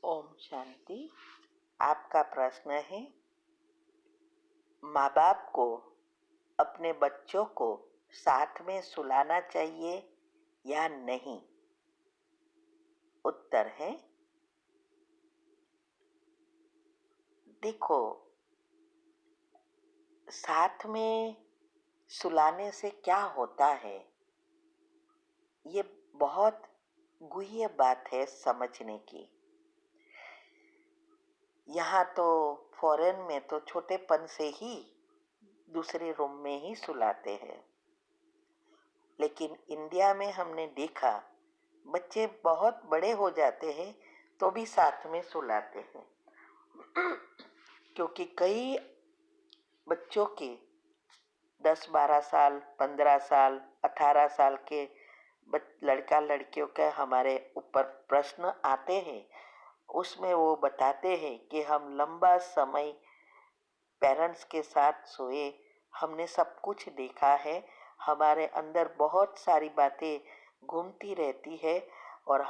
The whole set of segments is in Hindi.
ओम शांति। आपका प्रश्न है, माँ बाप को अपने बच्चों को साथ में सुलाना चाहिए या नहीं? उत्तर है, देखो, साथ में सुलाने से क्या होता है, ये बहुत गुह्य बात है समझने की। यहाँ तो फॉरेन में तो छोटेपन से ही दूसरे रूम में ही सुलाते हैं, लेकिन इंडिया में हमने देखा बच्चे बहुत बड़े हो जाते हैं तो भी साथ में सुलाते हैं, क्योंकि कई बच्चों के 10-12 साल, 15 साल, 18 साल के लड़का लड़कियों के हमारे ऊपर प्रश्न आते हैं। उसमें वो बताते हैं कि हम लंबा समय पेरेंट्स के साथ सोए, हमने सब कुछ देखा है, हमारे अंदर बहुत सारी बातें घूमती रहती है और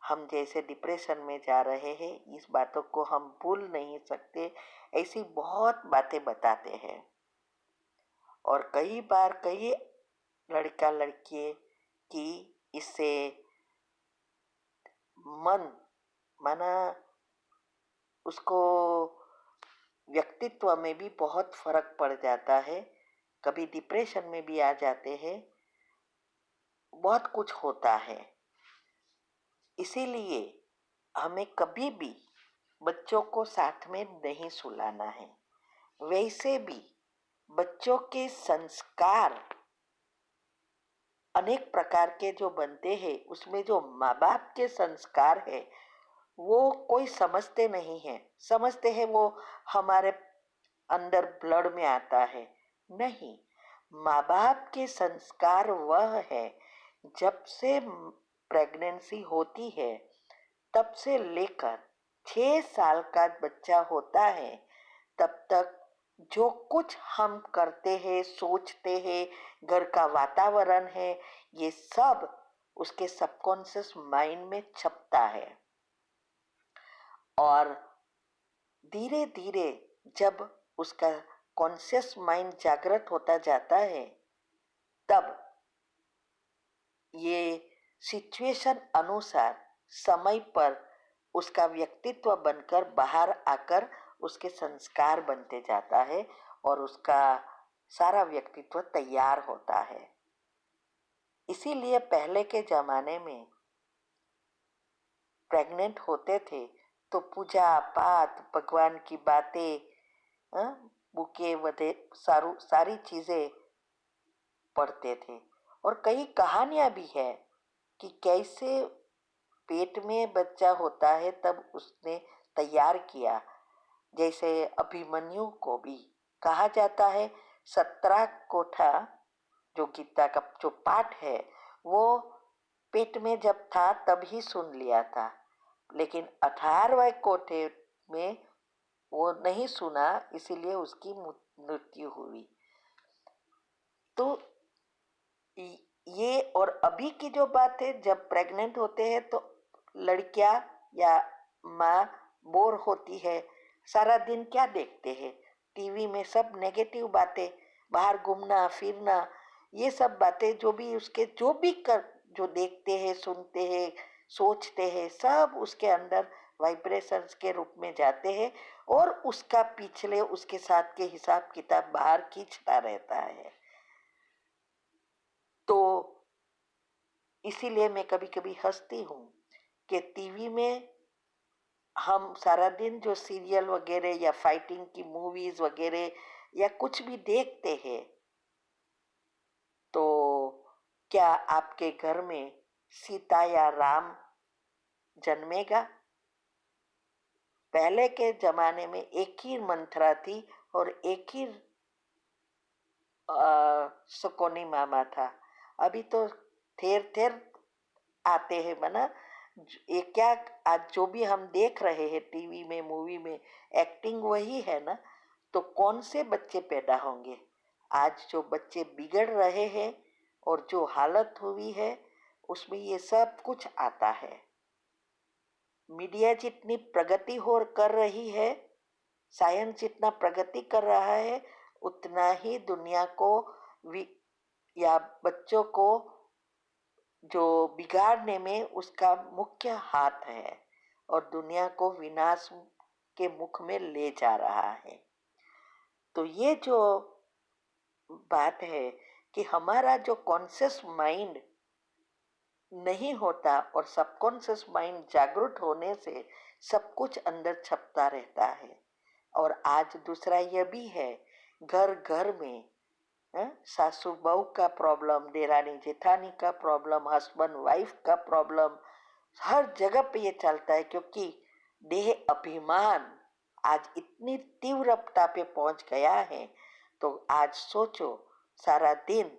हम जैसे डिप्रेशन में जा रहे हैं, इस बातों को हम भूल नहीं सकते, ऐसी बहुत बातें बताते हैं। और कई बार कई लड़का लड़की की इससे मन माना उसको व्यक्तित्व में भी बहुत फर्क पड़ जाता है, कभी डिप्रेशन में भी आ जाते हैं, बहुत कुछ होता है। इसीलिए हमें कभी भी बच्चों को साथ में नहीं सुलाना है। वैसे भी बच्चों के संस्कार अनेक प्रकार के जो बनते हैं, उसमें जो माँ बाप के संस्कार है वो कोई समझते नहीं है। समझते हैं वो हमारे अंदर ब्लड में आता है, नहीं। माँ बाप के संस्कार वह है, जब से प्रेगनेंसी होती है तब से लेकर 6 साल का बच्चा होता है, तब तक जो कुछ हम करते हैं, सोचते हैं, घर का वातावरण है, ये सब उसके सबकॉन्शियस माइंड में छपता है। और धीरे धीरे जब उसका कॉन्शियस माइंड जागृत होता जाता है, तब ये सिचुएशन अनुसार समय पर उसका व्यक्तित्व बनकर बाहर आकर उसके संस्कार बनते जाता है और उसका सारा व्यक्तित्व तैयार होता है। इसीलिए पहले के जमाने में प्रेग्नेंट होते थे तो पूजा पाठ, भगवान की बातें, बुके वधे सारी चीजें पढ़ते थे। और कई कहानियां भी है कि कैसे पेट में बच्चा होता है तब उसने तैयार किया। जैसे अभिमन्यु को भी कहा जाता है 17 कोठा, जो गीता का जो पाठ है वो पेट में जब था तब ही सुन लिया था, लेकिन 18वें कोठे में वो नहीं सुना, इसीलिए उसकी मृत्यु हुई। तो ये और अभी की जो बात है, जब प्रेग्नेंट होते हैं तो लड़कियां या माँ बोर होती है, सारा दिन क्या देखते हैं टीवी में, सब नेगेटिव बातें, बाहर घूमना फिरना, ये सब बातें जो देखते हैं, सुनते हैं, सोचते हैं, सब उसके अंदर वाइब्रेशंस के रूप में जाते हैं और उसका पिछले उसके साथ के हिसाब किताब बाहर खींचता रहता है। तो इसीलिए मैं कभी कभी हंसती हूँ कि टीवी में हम सारा दिन जो सीरियल वगैरह या फाइटिंग की मूवीज वगैरह या कुछ भी देखते हैं, तो क्या आपके घर में सीता या राम जन्मेगा? पहले के जमाने में एक ही मंत्रा थी और एक ही सुकोनी मामा था। अभी तो थेर थेर आते हैं बना। ये क्या, आज जो भी हम देख रहे हैं टीवी में, मूवी में, एक्टिंग वही है ना, तो कौन से बच्चे पैदा होंगे? आज जो बच्चे बिगड़ रहे हैं और जो हालत हुई है उसमें ये सब कुछ आता है। मीडिया जितनी प्रगति हो कर रही है, साइंस जितना प्रगति कर रहा है, उतना ही दुनिया को या बच्चों को जो बिगाड़ने में उसका मुख्य हाथ है और दुनिया को विनाश के मुख में ले जा रहा है। तो ये जो बात है कि हमारा जो कॉन्शियस माइंड नहीं होता और सबकॉन्शियस माइंड जागरूक होने से सब कुछ अंदर छपता रहता है। और आज दूसरा यह भी है, घर घर में सासू बहू का प्रॉब्लम, देरानी जेठानी का प्रॉब्लम, हस्बैंड वाइफ का प्रॉब्लम, हर जगह पे ये चलता है क्योंकि देह अभिमान आज इतनी तीव्रता पे पहुंच गया है। तो आज सोचो, सारा दिन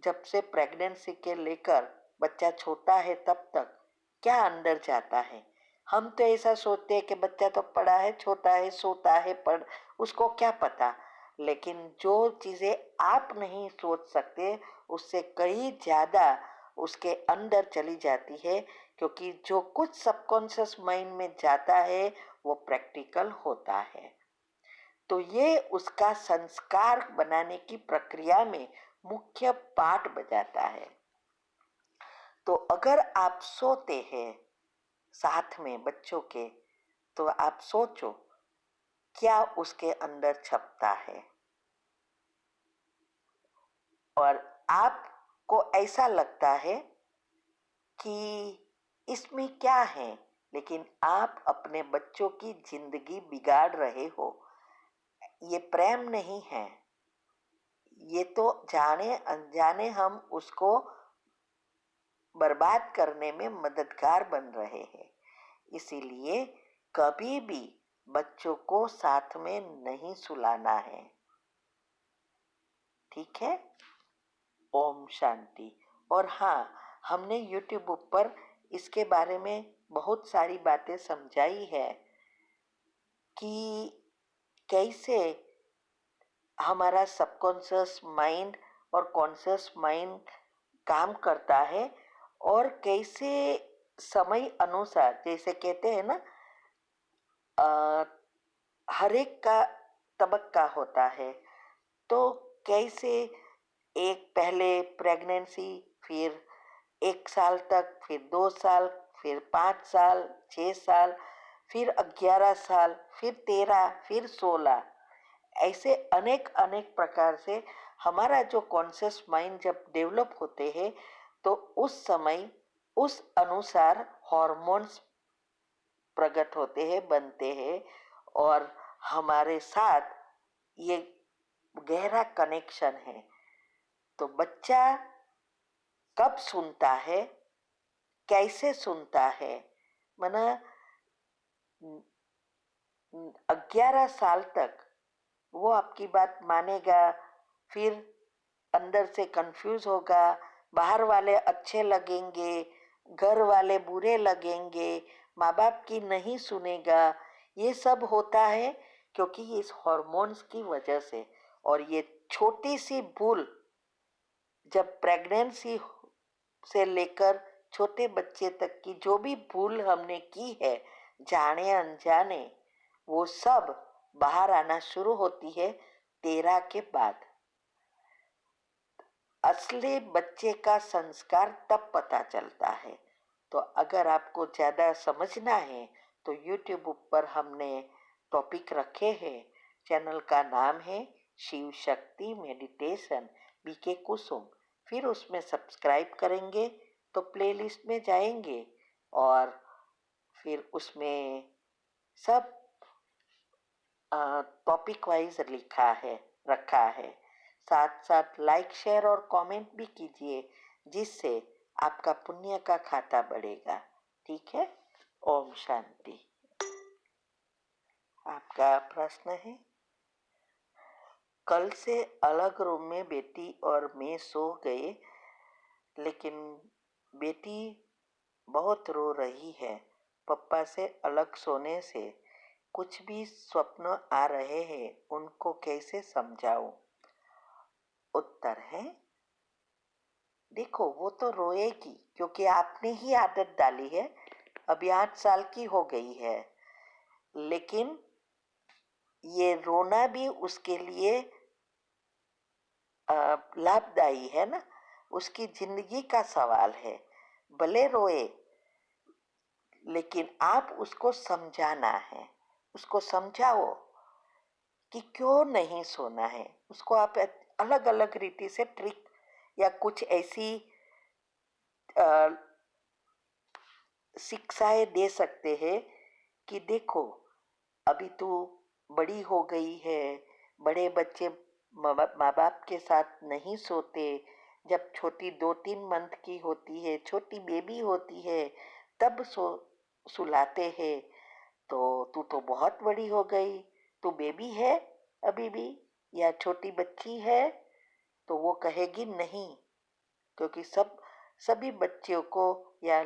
जब से प्रेगनेंसी के लेकर बच्चा छोटा है तब तक क्या अंदर जाता है। हम तो ऐसा सोचते हैं कि बच्चा तो पड़ा है, छोटा है, सोता है, पर उसको क्या पता। लेकिन जो चीजें आप नहीं सोच सकते उससे कई ज्यादा उसके अंदर चली जाती है, क्योंकि जो कुछ सबकॉन्शियस माइंड में जाता है वो प्रैक्टिकल होता है। तो ये उसका संस्कार बनाने की प्रक्रिया में मुख्य पार्ट बजाता है। तो अगर आप सोते हैं साथ में बच्चों के, तो आप सोचो क्या उसके अंदर छपता है। और आपको ऐसा लगता है कि इसमें क्या है, लेकिन आप अपने बच्चों की जिंदगी बिगाड़ रहे हो। ये प्रेम नहीं है, ये तो जाने अनजाने हम उसको बर्बाद करने में मददगार बन रहे हैं। इसीलिए कभी भी बच्चों को साथ में नहीं सुलाना है। ठीक है। ओम शांति। और हाँ, हमने YouTube पर इसके बारे में बहुत सारी बातें समझाई है कि कैसे हमारा सबकॉन्शियस माइंड और कॉन्शियस माइंड काम करता है और कैसे समय अनुसार, जैसे कहते हैं ना, हर एक का तबक्का होता है। तो कैसे एक पहले प्रेगनेंसी, फिर 1 साल तक, फिर 2 साल, फिर 5 साल, 6 साल, फिर 11 साल, फिर 13, फिर 16, ऐसे अनेक अनेक प्रकार से हमारा जो कॉन्शियस माइंड जब डेवलप होते हैं तो उस समय उस अनुसार हॉर्मोन्स प्रकट होते हैं, बनते हैं और हमारे साथ ये गहरा कनेक्शन है। तो बच्चा कब सुनता है, कैसे सुनता है, माना 11 साल तक वो आपकी बात मानेगा, फिर अंदर से कंफ्यूज होगा, बाहर वाले अच्छे लगेंगे, घर वाले बुरे लगेंगे, माँ बाप की नहीं सुनेगा। ये सब होता है क्योंकि इस हॉर्मोन्स की वजह से। और ये छोटी सी भूल जब प्रेगनेंसी से लेकर छोटे बच्चे तक की जो भी भूल हमने की है, जाने अनजाने, वो सब बाहर आना शुरू होती है 13 के बाद। असली बच्चे का संस्कार तब पता चलता है। तो अगर आपको ज्यादा समझना है तो YouTube पर हमने टॉपिक रखे हैं। चैनल का नाम है शिव शक्ति मेडिटेशन बीके कुसुम। फिर उसमें सब्सक्राइब करेंगे तो प्लेलिस्ट में जाएंगे और फिर उसमें सब टॉपिक वाइज लिखा है, रखा है। साथ साथ लाइक शेयर और कमेंट भी कीजिए, जिससे आपका पुण्य का खाता बढ़ेगा। ठीक है। ओम शांति। आपका प्रश्न है। कल से अलग रूम में बेटी और मैं सो गए, लेकिन बेटी बहुत रो रही है। पापा से अलग सोने से कुछ भी स्वप्न आ रहे हैं, उनको कैसे समझाऊं? उत्तर है, देखो वो तो रोएगी क्योंकि आपने ही आदत डाली है अभी 8 साल की हो गई है, लेकिन ये रोना भी उसके लिए लाभदायी है ना, उसकी जिंदगी का सवाल है। भले रोए, लेकिन आप उसको समझाना है, उसको समझाओ कि क्यों नहीं सोना है। उसको आप अलग अलग रीति से ट्रिक या कुछ ऐसी शिक्षाएं दे सकते हैं कि देखो, अभी तू बड़ी हो गई है, बड़े बच्चे माँ बाप के साथ नहीं सोते। जब छोटी 2-3 मंथ की होती है, छोटी बेबी होती है, तब सुलाते हैं। तो तू तो बहुत बड़ी हो गई, तू बेबी है अभी भी या छोटी बच्ची है? तो वो कहेगी नहीं, क्योंकि सभी बच्चों को या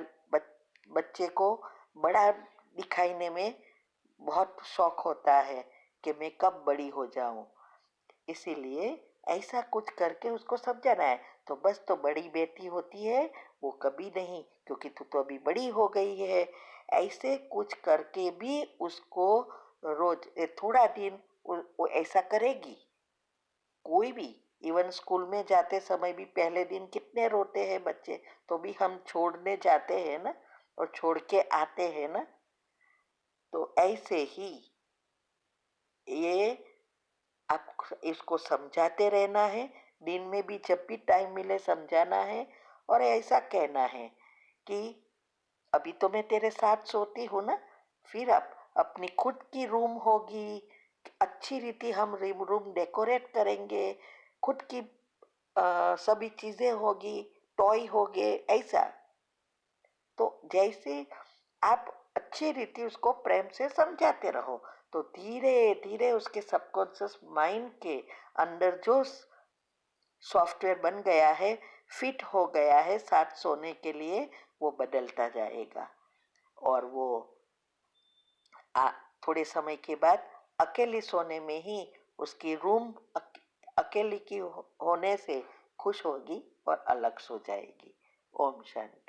बच्चे को बड़ा दिखाने में बहुत शौक होता है कि मैं कब बड़ी हो जाऊं। इसीलिए ऐसा कुछ करके उसको समझाना है। तो बस, तो बड़ी बेटी होती है वो कभी नहीं, क्योंकि तू तो अभी बड़ी हो गई है। ऐसे कुछ करके भी उसको रोज थोड़ा दिन वो ऐसा करेगी। कोई भी, इवन स्कूल में जाते समय भी पहले दिन कितने रोते हैं बच्चे, तो भी हम छोड़ने जाते हैं ना, और छोड़ के आते हैं ना। तो ऐसे ही ये आप इसको समझाते रहना है। दिन में भी जब भी टाइम मिले समझाना है, और ऐसा कहना है कि अभी तो मैं तेरे साथ सोती हूँ ना, फिर अब अपनी खुद की रूम होगी, अच्छी रीति हम रूम डेकोरेट करेंगे, खुद की सभी चीजें होगी, टॉय होगे, ऐसा। तो जैसे आप अच्छी रीति उसको प्रेम से समझाते रहो, तो धीरे धीरे उसके सबकॉन्शियस माइंड के अंदर जो सॉफ्टवेयर बन गया है, फिट हो गया है साथ सोने के लिए, वो बदलता जाएगा। और वो आ, थोड़े समय के बाद अकेले सोने में ही उसकी रूम अकेली की होने से खुश होगी और अलग सो जाएगी। ओम शांति।